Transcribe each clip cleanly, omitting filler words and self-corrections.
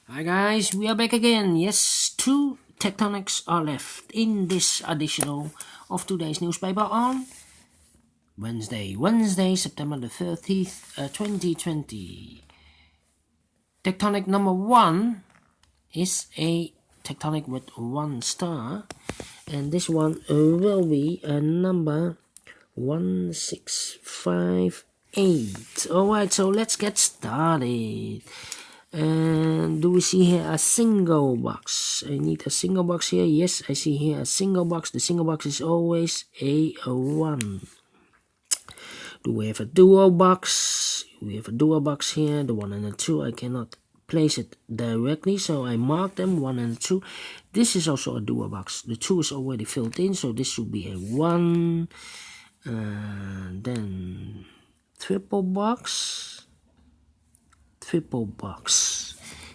Hi guys, we are back again. Yes, two tectonics are left in this edition of today's newspaper on Wednesday, September the 30th, 2020. Tectonic number 1 is a tectonic with 1 star, and this one will be a number 1658. Alright, so let's get started. And do we see here a single box? I need a single box here. Yes, I see here a single box. The single box is always a 1. Do we have a dual box? We have a dual box here. The 1 and the 2. I cannot place it directly, so I mark them 1 and 2. This is also a dual box. The 2 is already filled in, so this should be a 1. Then triple box.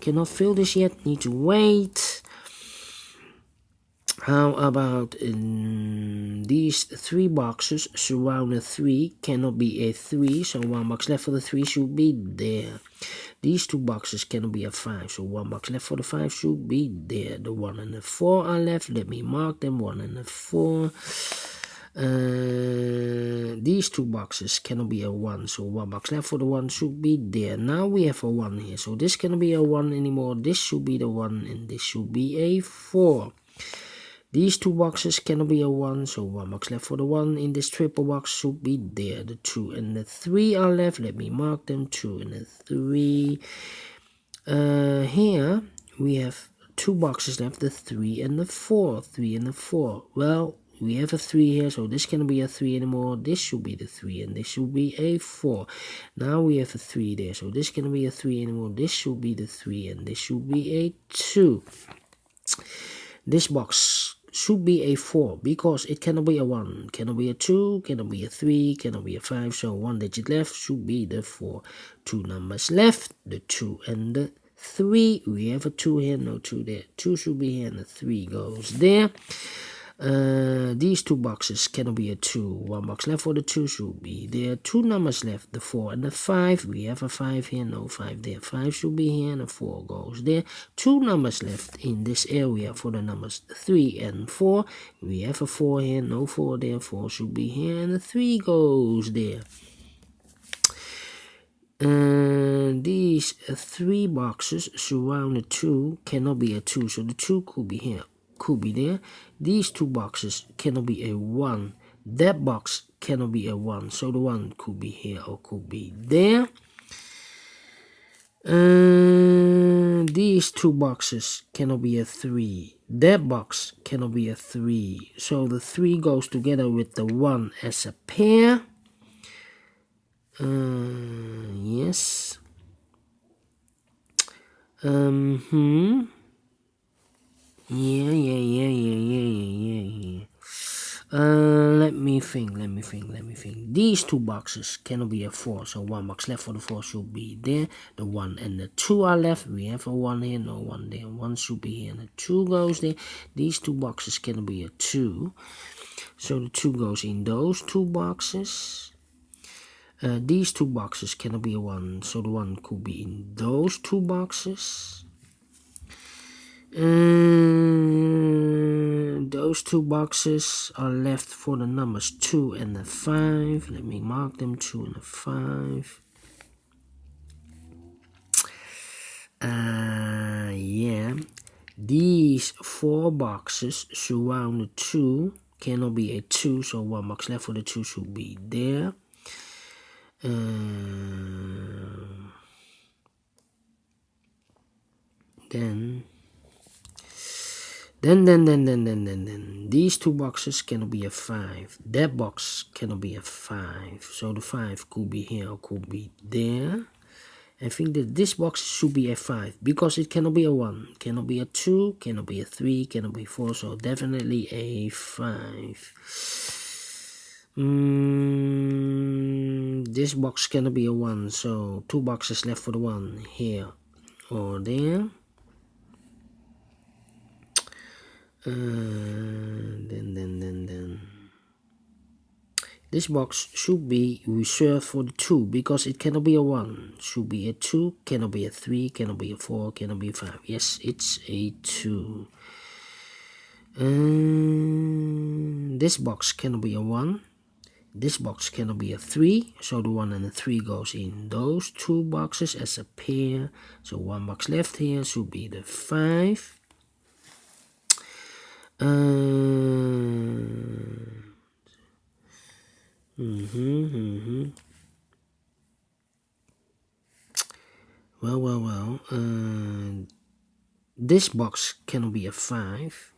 Cannot fill this yet, need to wait. How about these 3 boxes surround a 3? Cannot be a 3, so 1 box left for the 3 should be there. These 2 boxes cannot be a 5, so 1 box left for the 5 should be there. The 1 and the 4 are left. Let me mark them 1 and the 4. These 2 boxes cannot be a 1, so 1 box left for the 1 should be there. Now we have a 1 here, so this cannot be a 1 anymore. This should be the 1 and this should be a 4. These 2 boxes cannot be a 1, so 1 box left for the 1 in this triple box should be there. The 2 and the 3 are left. Let me mark them 2 and the 3. Here we have 2 boxes left, the 3 and the 4. 3 and the 4. Well, we have a 3 here, so this cannot be a 3 anymore. This should be the 3 and this should be a 4. Now we have a 3 there, so this cannot be a 3 anymore. This should be the 3 and this should be a 2. This box should be a 4 because it cannot be a 1, cannot be a 2, cannot be a 3, cannot be a 5, so 1 digit left should be the 4. 2 numbers left, the 2 and the 3. We have a 2 here, no 2 there. 2 should be here and the 3 goes there. These 2 boxes cannot be a 2. 1 box left for the 2 should be there. 2 numbers left, the 4 and the 5. We have a 5 here, no 5 there. 5 should be here and the 4 goes there. 2 numbers left in this area for the numbers 3 and 4. We have a 4 here, no 4 there. 4 should be here and the 3 goes there. These 3 boxes surround the 2 cannot be a 2, so the 2 could be here, could be there. These 2 boxes cannot be a 1. That box cannot be a 1, so the 1 could be here or could be there. These 2 boxes cannot be a 3. That box cannot be a 3, so the 3 goes together with the 1 as a pair. Yes. Yeah. Let me think. These 2 boxes cannot be a 4, so 1 box left for the 4 should be there. The 1 and the 2 are left. We have a 1 here, no 1 there. 1 should be here and the 2 goes there. These 2 boxes cannot be a 2, so the 2 goes in those 2 boxes. These 2 boxes cannot be a 1, so the 1 could be in those 2 boxes. Those 2 boxes are left for the numbers 2 and the 5. Let me mark them 2 and the 5. Yeah. These 4 boxes surround the 2. Cannot be a 2, so 1 box left for the 2 should be there. Then these 2 boxes cannot be a 5. That box cannot be a 5, so the 5 could be here or could be there. I think that this box should be a 5 because it cannot be a 1, cannot be a 2, cannot be a 3, cannot be 4, so definitely a 5. This box cannot be a 1, so 2 boxes left for the 1 here or there. Then This box should be reserved for the 2 because it cannot be a 1. Should be a 2, cannot be a 3, cannot be a 4, cannot be a 5. Yes, it's a 2. This box cannot be a 1. This box cannot be a 3, so the 1 and the 3 goes in those 2 boxes as a pair. So 1 box left here should be the 5. Well. This box cannot be a 5.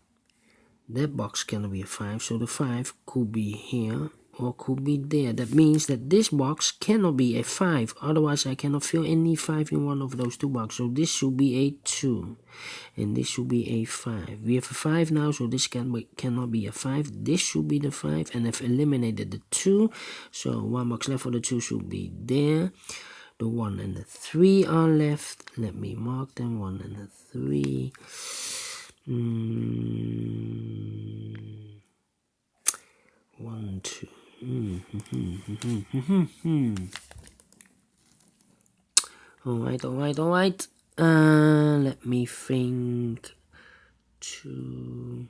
That box cannot be a 5, so the 5 could be here or could be there. That means that this box cannot be a 5, otherwise I cannot fill any 5 in one of those 2 boxes. So this should be a 2, and this should be a 5. We have a 5 now, so this cannot be a 5. This should be the 5, and I've eliminated the 2, so 1 box left for the 2 should be there. The 1 and the 3 are left. Let me mark them, 1 and the 3. 1, 2. Alright. Let me think. 2,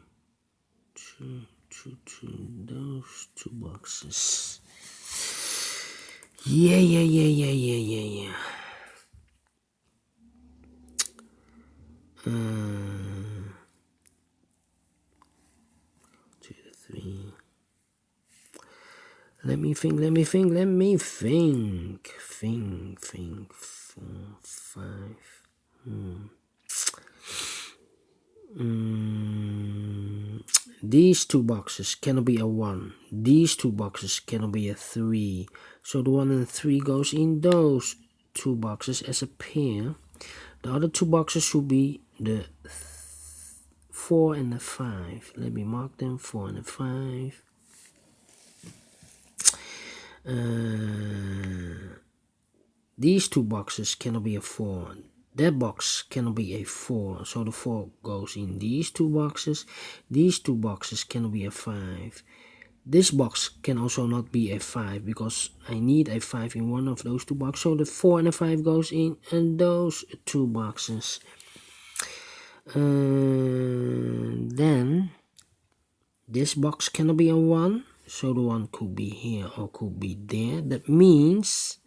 those 2 boxes. Yeah. 2 to 3. Let me think. Think. 4, 5. These 2 boxes cannot be a 1. These 2 boxes cannot be a 3. So the 1 and the 3 goes in those 2 boxes as a pair. The other 2 boxes should be the 4 and the 5. Let me mark them, 4 and the 5. These 2 boxes cannot be a 4. That box cannot be a 4, so the 4 goes in these 2 boxes. These 2 boxes cannot be a 5. This box can also not be a 5 because I need a 5 in one of those 2 boxes. So the 4 and the 5 goes in those 2 boxes. Then this box cannot be a 1, so the 1 could be here or could be there. That means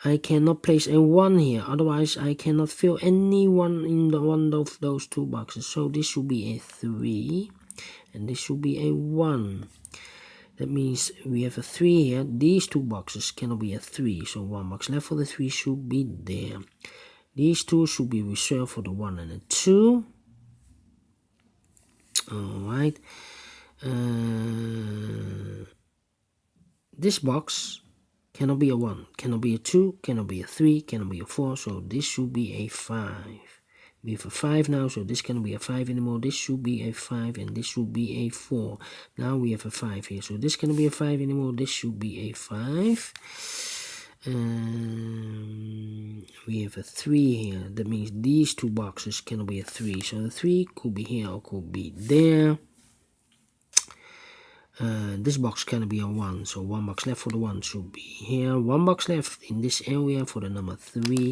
I cannot place a 1 here, otherwise I cannot fill any 1 in the one of those 2 boxes. So this should be a 3 and this should be a 1. That means we have a 3 here. These 2 boxes cannot be a 3, so 1 box left for the 3 should be there. These 2 should be reserved for the 1 and the 2. Alright. This box cannot be a 1, cannot be a 2, cannot be a 3, cannot be a 4, so this should be a 5. We have a 5 now, so this cannot be a 5 anymore. This should be a 5, and this should be a 4. Now we have a 5 here, so this cannot be a 5 anymore. This should be a 5. We have a 3 here. That means these 2 boxes cannot be a 3, so the 3 could be here or could be there. This box cannot be a 1, so 1 box left for the 1 should be here. 1 box left in this area for the number 3.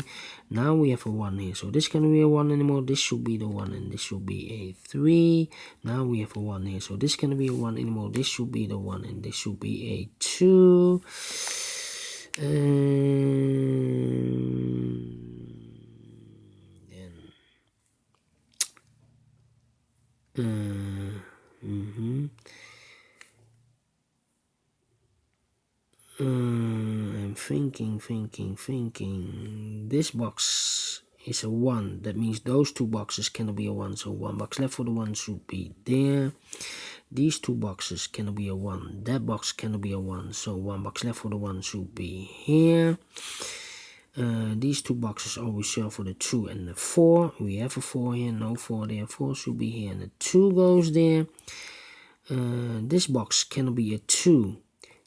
Now we have a 1 here, so this cannot be a 1 anymore. This should be the 1 and this should be a 3. Now we have a 1 here, so this cannot be a 1 anymore. This should be the 1 and this should be a 2. I'm thinking. This box is a 1. That means those 2 boxes cannot be a 1. So 1 box left for the 1 should be there. These 2 boxes cannot be a 1. That box cannot be a 1. So 1 box left for the 1 should be here. These 2 boxes are reserved for the 2 and the 4. We have a 4 here, no 4 there. 4 should be here, and the 2 goes there. This box cannot be a 2.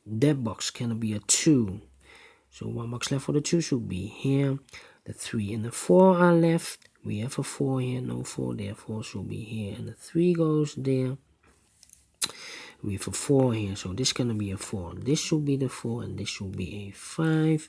That box cannot be a 2. So 1 box left for the 2 should be here. The 3 and the 4 are left. We have a 4 here, no 4 there. 4 should be here, and the 3 goes there. We have a 4 here, so this is gonna be a 4. This should be the 4, and this should be a 5.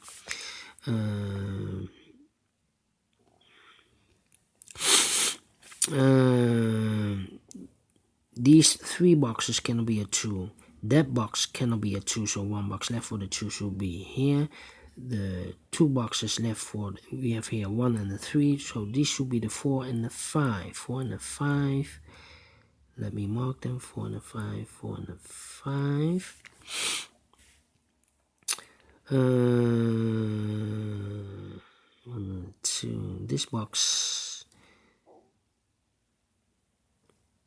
These 3 boxes cannot be a 2. That box cannot be a 2, so 1 box left for the 2 should be here. The 2 boxes left for, we have here 1 and a 3, so this should be the 4 and the 5. 4 and the 5. Let me mark them, 4 and a 5, 4 and a 5. 1 and 2. This box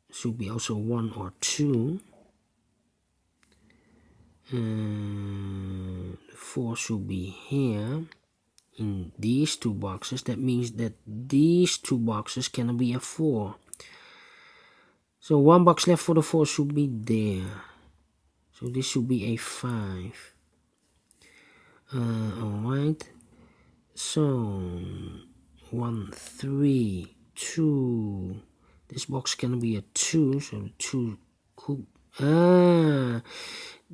should be also 1 or 2. 4 should be here in these 2 boxes. That means that these 2 boxes cannot be a 4. So 1 box left for the 4 should be there. So this should be a 5. Alright. So 1, 3, 2. This box cannot be a 2, so the 2 could.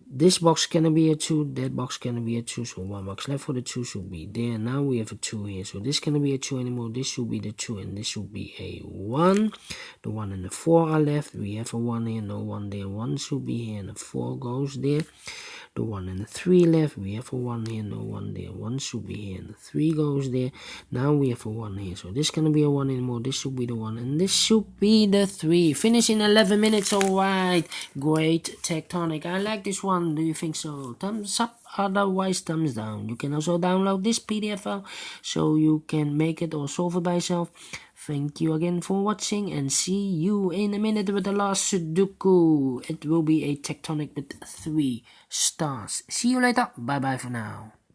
This box cannot be a 2, that box cannot be a 2, so 1 box left for the 2 should be there. Now we have a 2 here, so this cannot be a 2 anymore. This should be the 2, and this should be a 1. The 1 and the 4 are left. We have a 1 here, no 1 there. 1 should be here, and the 4 goes there. The 1 and the 3 left. We have a 1 here, no 1 there. 1 should be here, and the 3 goes there. Now we have a 1 here, so this cannot be a 1 anymore. This should be the 1, and this should be the 3. Finish in 11 minutes, alright. Great Tectonic. I like this one. Do you think so? Thumbs up, otherwise thumbs down. You can also download this PDF file so you can make it or solve it by yourself. Thank you again for watching, and see you in a minute with the last Sudoku. It will be a Tectonic with 3 stars. See you later. Bye bye for now.